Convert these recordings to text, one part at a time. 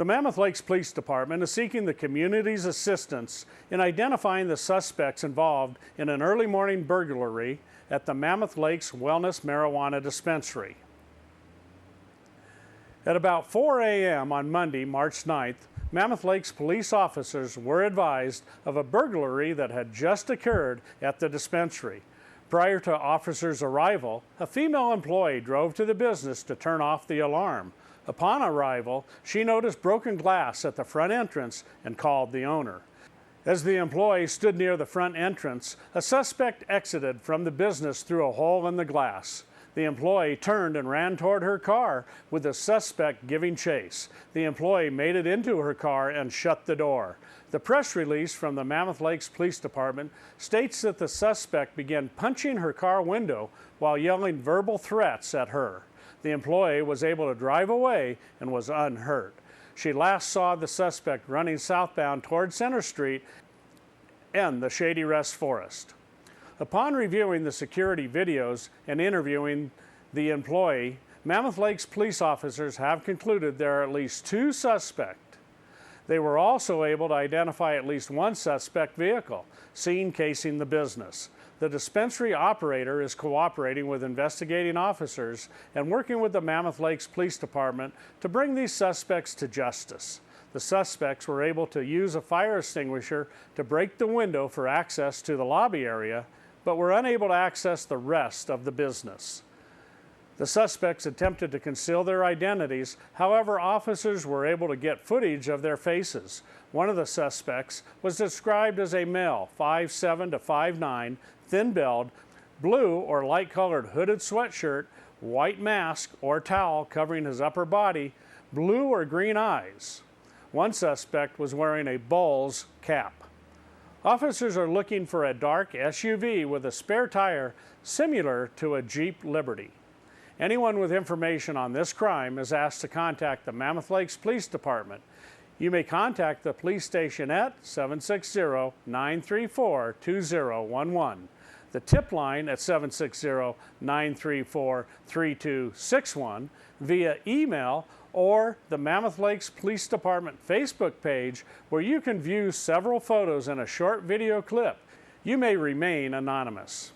The Mammoth Lakes Police Department is seeking the community's assistance in identifying the suspects involved in an early morning burglary at the Mammoth Lakes Wellness Marijuana dispensary. At about 4 a.m. on Monday, March 9th, Mammoth Lakes police officers were advised of a burglary that had just occurred at the dispensary. Prior to officers' arrival, a female employee drove to the business to turn off the alarm. Upon arrival, she noticed broken glass at the front entrance and called the owner. As the employee stood near the front entrance, a suspect exited from the business through a hole in the glass. The employee turned and ran toward her car, with the suspect giving chase. The employee made it into her car and shut the door. The press release from the Mammoth Lakes Police Department states that the suspect began punching her car window while yelling verbal threats at her. The employee was able to drive away and was unhurt. She last saw the suspect running southbound toward Center Street and the Shady Rest Forest. Upon reviewing the security videos and interviewing the employee, Mammoth Lakes police officers have concluded there are at least 2 suspects. They were also able to identify at least 1 suspect vehicle seen casing the business. The dispensary operator is cooperating with investigating officers and working with the Mammoth Lakes Police Department to bring these suspects to justice. The suspects were able to use a fire extinguisher to break the window for access to the lobby area, but were unable to access the rest of the business. The suspects attempted to conceal their identities. However, officers were able to get footage of their faces. One of the suspects was described as a male, 5'7" to 5'9", thin-built, blue or light-colored hooded sweatshirt, white mask or towel covering his upper body, blue or green eyes. One suspect was wearing a bull's cap. Officers are looking for a dark SUV with a spare tire similar to a Jeep Liberty. Anyone with information on this crime is asked to contact the Mammoth Lakes Police Department. You may contact the police station at 760-934-2011, the tip line at 760-934-3261, via email, or the Mammoth Lakes Police Department Facebook page, where you can view several photos and a short video clip. You may remain anonymous.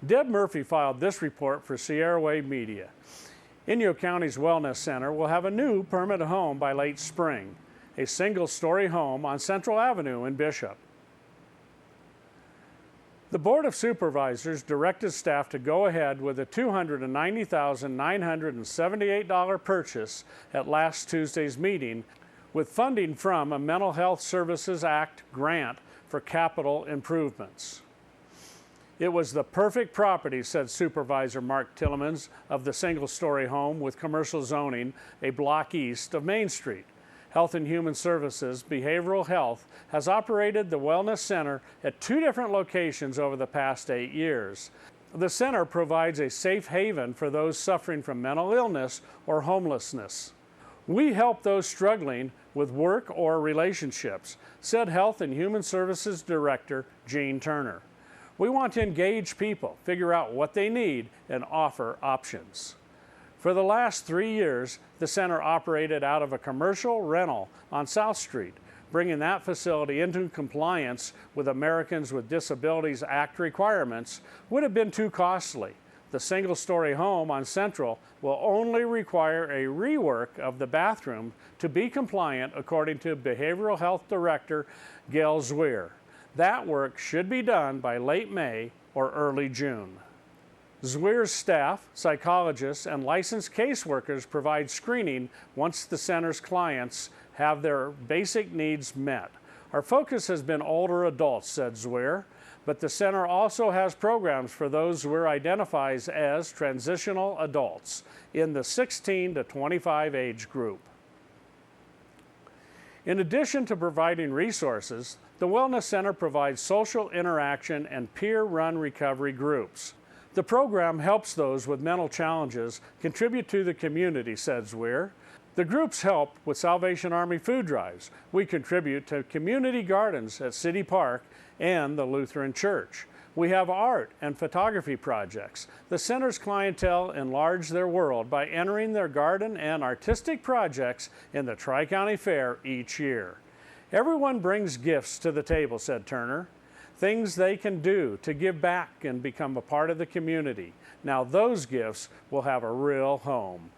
Deb Murphy filed this report for Sierra Wave Media. Inyo County's Wellness Center will have a new permanent home by late spring, a single-story home on Central Avenue in Bishop. The Board of Supervisors directed staff to go ahead with a $290,978 purchase at last Tuesday's meeting, with funding from a Mental Health Services Act grant for capital improvements. It was the perfect property, said Supervisor Mark Tillemans of the single-story home with commercial zoning a block east of Main Street. Health and Human Services Behavioral Health has operated the Wellness Center at 2 different locations over the past 8 years. The center provides a safe haven for those suffering from mental illness or homelessness. We help those struggling with work or relationships, said Health and Human Services Director Jean Turner. We want to engage people, figure out what they need, and offer options. For the last 3 years, the center operated out of a commercial rental on South Street. Bringing that facility into compliance with Americans with Disabilities Act requirements would have been too costly. The single-story home on Central will only require a rework of the bathroom to be compliant, according to Behavioral Health Director Gail Zwier. That work should be done by late May or early June. Zwier's staff, psychologists, and licensed caseworkers provide screening once the center's clients have their basic needs met. Our focus has been older adults, said Zwier, but the center also has programs for those Zwier identifies as transitional adults in the 16 to 25 age group. In addition to providing resources, the Wellness Center provides social interaction and peer-run recovery groups. The program helps those with mental challenges contribute to the community, said Zwier. The groups help with Salvation Army food drives. We contribute to community gardens at City Park and the Lutheran Church. We have art and photography projects. The center's clientele enlarge their world by entering their garden and artistic projects in the Tri-County Fair each year. Everyone brings gifts to the table, said Turner. Things they can do to give back and become a part of the community. Now those gifts will have a real home.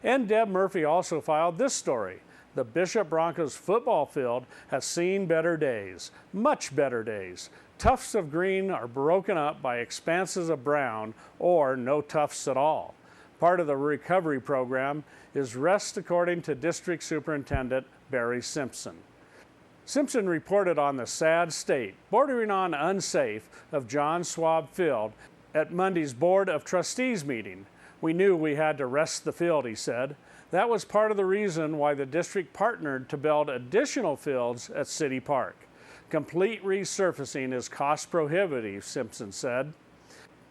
And Deb Murphy also filed this story. The Bishop Broncos football field has seen better days, much better days. Tufts of green are broken up by expanses of brown or no tufts at all. Part of the recovery program is rest, according to District Superintendent Barry Simpson. Simpson reported on the sad state, bordering on unsafe, of John Schwab Field at Monday's Board of Trustees meeting. We knew we had to rest the field, he said. That was part of the reason why the district partnered to build additional fields at City Park. Complete resurfacing is cost prohibitive, Simpson said.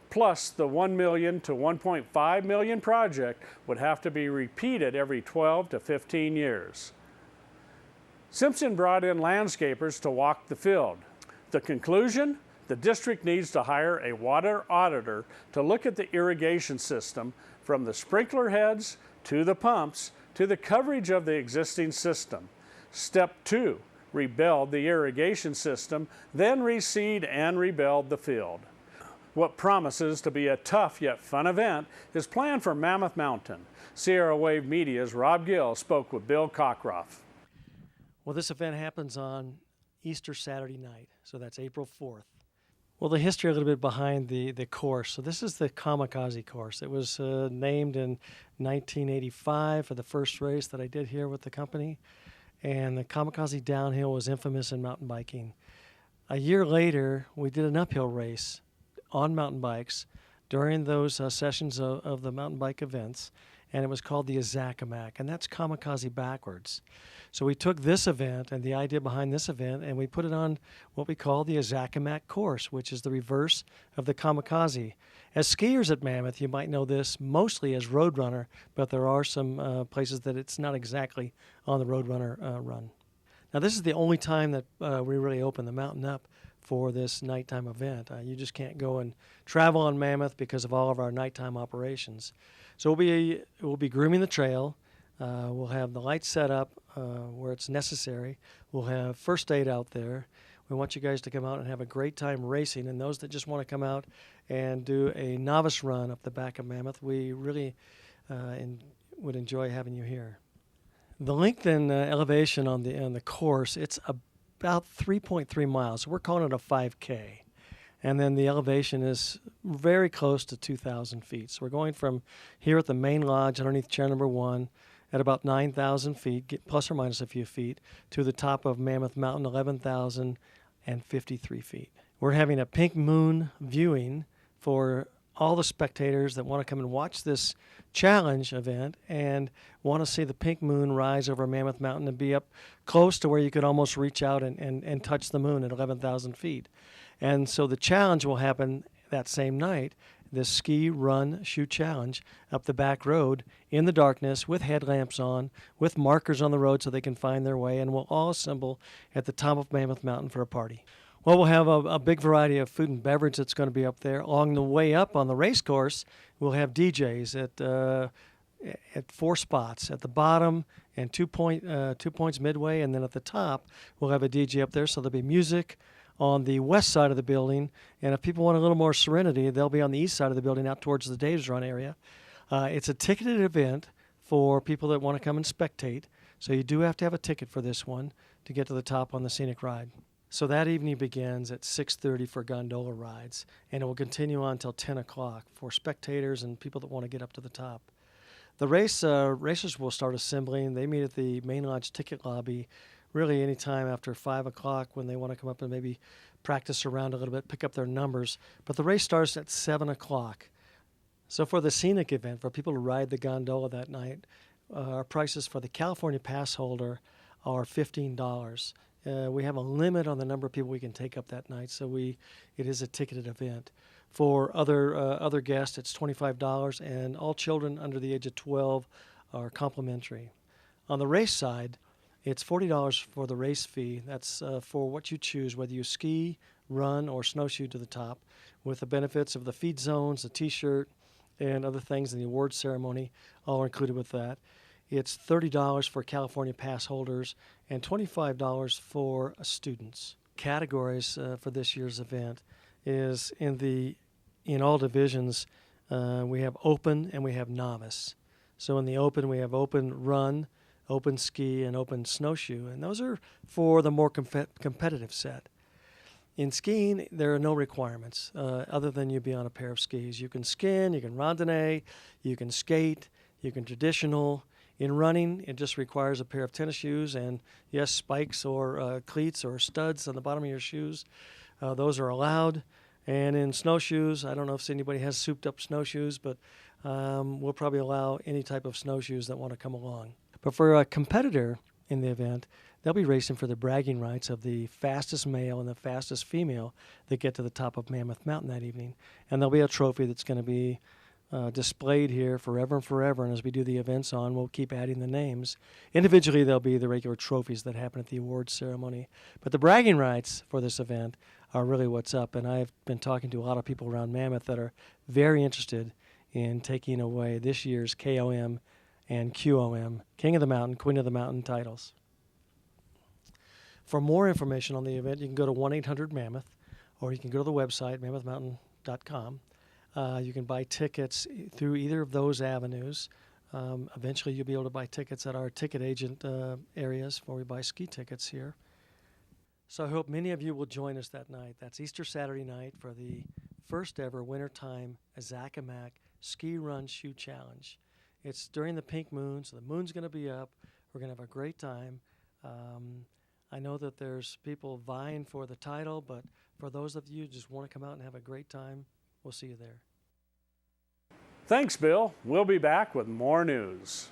Plus, the $1 million to $1.5 million project would have to be repeated every 12 to 15 years. Simpson brought in landscapers to walk the field. The conclusion? The district needs to hire a water auditor to look at the irrigation system from the sprinkler heads to the pumps to the coverage of the existing system. Step 2, rebuild the irrigation system, then reseed and rebuild the field. What promises to be a tough yet fun event is planned for Mammoth Mountain. Sierra Wave Media's Rob Gill spoke with Bill Cockroft. Well, this event happens on Easter Saturday night, so that's April 4th. Well, the history a little bit behind the course. So this is the Kamikaze course. It was named in 1985 for the first race that I did here with the company. And the Kamikaze downhill was infamous in mountain biking. A year later, we did an uphill race on mountain bikes during those sessions of the mountain bike events, and it was called the Azakamak, and that's Kamikaze backwards. So we took this event and the idea behind this event, and we put it on what we call the Azakamak course, which is the reverse of the Kamikaze. As skiers at Mammoth, you might know this mostly as Roadrunner, but there are some places that it's not exactly on the Roadrunner run. Now, this is the only time that we really open the mountain up for this nighttime event. You just can't go and travel on Mammoth because of all of our nighttime operations. So we'll be grooming the trail. We'll have the lights set up where it's necessary. We'll have first aid out there. We want you guys to come out and have a great time racing. And those that just want to come out and do a novice run up the back of Mammoth, we really would enjoy having you here. The length and elevation on the course, it's about 3.3 miles. So we're calling it a 5K. And then the elevation is very close to 2,000 feet. So we're going from here at the main lodge underneath chair number 1 at about 9,000 feet, plus or minus a few feet, to the top of Mammoth Mountain, 11,053 feet. We're having a pink moon viewing for all the spectators that want to come and watch this challenge event and want to see the pink moon rise over Mammoth Mountain and be up close to where you could almost reach out and touch the moon at 11,000 feet. And so the challenge will happen that same night, this ski, run, shoot challenge up the back road in the darkness with headlamps on, with markers on the road so they can find their way, and we'll all assemble at the top of Mammoth Mountain for a party. Well, we'll have a big variety of food and beverage that's going to be up there. Along the way up on the race course, we'll have DJs at 4 spots. At the bottom and 2 points midway, and then at the top, we'll have a DJ up there, so there'll be music on the west side of the building, and if people want a little more serenity, they'll be on the east side of the building out towards the Dave's Run area. It's a ticketed event for people that want to come and spectate, so you do have to have a ticket for this one to get to the top on the scenic ride. So that evening begins at 6:30 for gondola rides, and it will continue on until 10 o'clock for spectators and people that want to get up to the top. The racers will start assembling. They meet at the main lodge ticket lobby really any time after 5 o'clock when they want to come up and maybe practice around a little bit, pick up their numbers. But the race starts at 7 o'clock. So for the scenic event, for people to ride the gondola that night, our prices for the California pass holder are $15. We have a limit on the number of people we can take up that night, so it is a ticketed event. For other guests, it's $25, and all children under the age of 12 are complimentary. On the race side, It's $40 for the race fee. That's for what you choose, whether you ski, run, or snowshoe to the top, with the benefits of the feed zones, the T-shirt, and other things in the award ceremony, all included with that. It's $30 for California pass holders and $25 for students. Categories for this year's event is in all divisions. We have open and we have novice. So in the open, we have open run, open ski, and open snowshoe, and those are for the more competitive set. In skiing, there are no requirements other than you be on a pair of skis. You can skin, you can randonnée, you can skate, you can traditional. In running, it just requires a pair of tennis shoes and, yes, spikes or cleats or studs on the bottom of your shoes. Those are allowed. And in snowshoes, I don't know if anybody has souped-up snowshoes, but we'll probably allow any type of snowshoes that want to come along. But for a competitor in the event, they'll be racing for the bragging rights of the fastest male and the fastest female that get to the top of Mammoth Mountain that evening. And there'll be a trophy that's going to be displayed here forever and forever. And as we do the events on, we'll keep adding the names. Individually, there'll be the regular trophies that happen at the awards ceremony. But the bragging rights for this event are really what's up. And I've been talking to a lot of people around Mammoth that are very interested in taking away this year's KOM and QOM, King of the Mountain, Queen of the Mountain titles. For more information on the event, you can go to 1-800-MAMMOTH, or you can go to the website, mammothmountain.com. You can buy tickets through either of those avenues. Eventually, you'll be able to buy tickets at our ticket agent areas where we buy ski tickets here. So I hope many of you will join us that night. That's Easter Saturday night for the first ever wintertime Azakamak Ski Run Shoe Challenge. It's during the pink moon, so the moon's going to be up. We're going to have a great time. I know that there's people vying for the title, but for those of you who just want to come out and have a great time, we'll see you there. Thanks, Bill. We'll be back with more news.